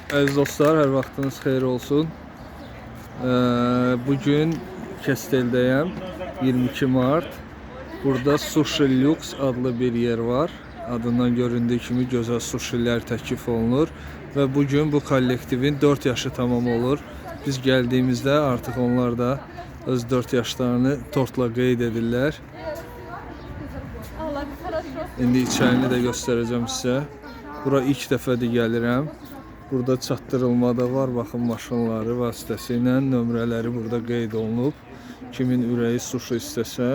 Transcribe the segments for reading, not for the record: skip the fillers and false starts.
Əziz dostlar, hər vaxtınız xeyir olsun. Bugün Kesteldəyəm, 22 Mart. Burada Sushi Lux adlı bir yer var. Adından göründüyü kimi gözəl suşilər təklif olunur. Və bugün bu kollektivin 4 yaşı tamam olur. Biz gəldiyimizdə artıq onlar da öz 4 yaşlarını tortla qeyd edirlər. İndi içərini də göstərəcəm sizə. Bura ilk dəfədir gəlirəm. Burada çatdırılma da var. Baxın, maşınları vasitəsilə nömrələri burada qeyd olunub. Kimin ürəyi suşi istəsə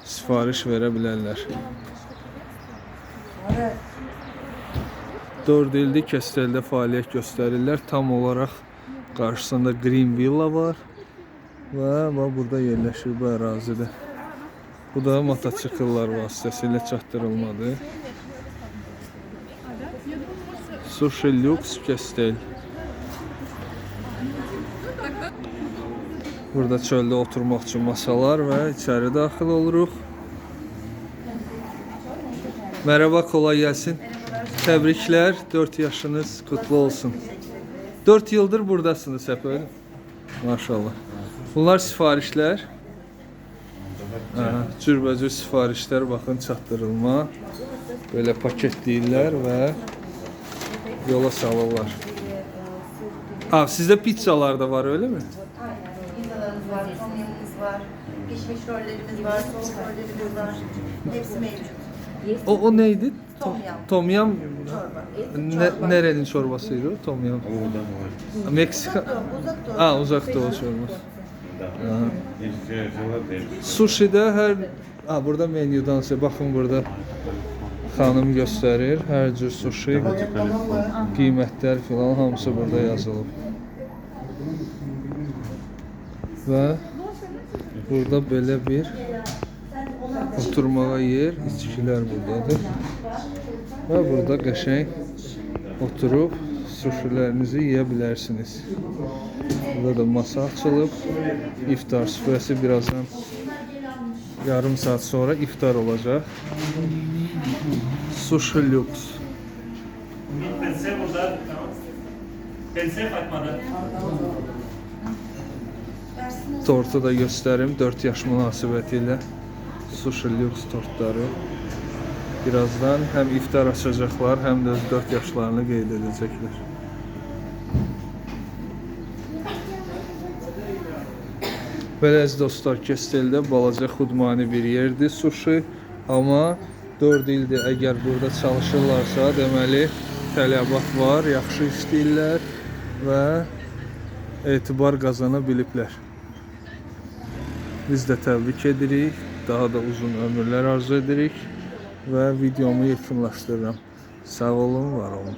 sifariş verə bilərlər. 4 ildir Kesteldə fəaliyyət göstərirlər. Tam olaraq qarşısında Green Villa var və burada yerləşir bu ərazidə. Bu da motosikletlər vasitəsilə çatdırılmadır. Sushi Lux Kestel. Burada çöldə oturmaq üçün masalar və içəri daxil oluruq. Merhaba, kolay gelsin. Təbriklər, 4 yaşınız kutlu olsun. 4 yıldır buradasınız hep öyle. Maşallah. Bunlar sifarişlər. Cürbəcür sifarişlər, baxın, çatdırılma. Böyle paketləyirlər və yola salırlar. Sizde pizzalar da var öyle mi? Pizzalarımız var, tomyamımız var, pişmiş rollerimiz var, sos rollerimiz var. Hepsi mevcut. O neydi? Tomyam. Tomyam. Çorba. Nerenin çorbasıydı o? Tomyam. Meksika. Uzak Doğu çorbası. Sushi'de her... burada menüdan size bakın, burada xanım göstərir. Hər cür sushi, qiymətlər filan hamısı burada yazılıb. Və burada belə bir oturmağa yer, içkilər buradadır. Və burada qəşəng oturub sushilərinizi yeyə bilərsiniz. Burada da masa açılıb. İftar süfrəsi birazdan, yarım saat sonra iftar olacaq. Sushi Lux. Pense burada. Pense Fatma'da. Tortu da göstərim 4 yaş münasibətilə. Sushi Lux tortları. Birazdan həm iftar açacaqlar, həm də öz 4 yaşlarını qeyd edəcəklər. Belə əziz dostlar, Kesteldə balaca xudmani bir yerdir sushi. Amma 4 ildir əgər burada çalışırlarsa, deməli tələbat var, yaxşı istəyirlər və etibar qazana biliblər. Biz də təbrik edirik, daha da uzun ömürlər arzu edirik və videomu yekunlaşdırıram. Sağ olun, var olun.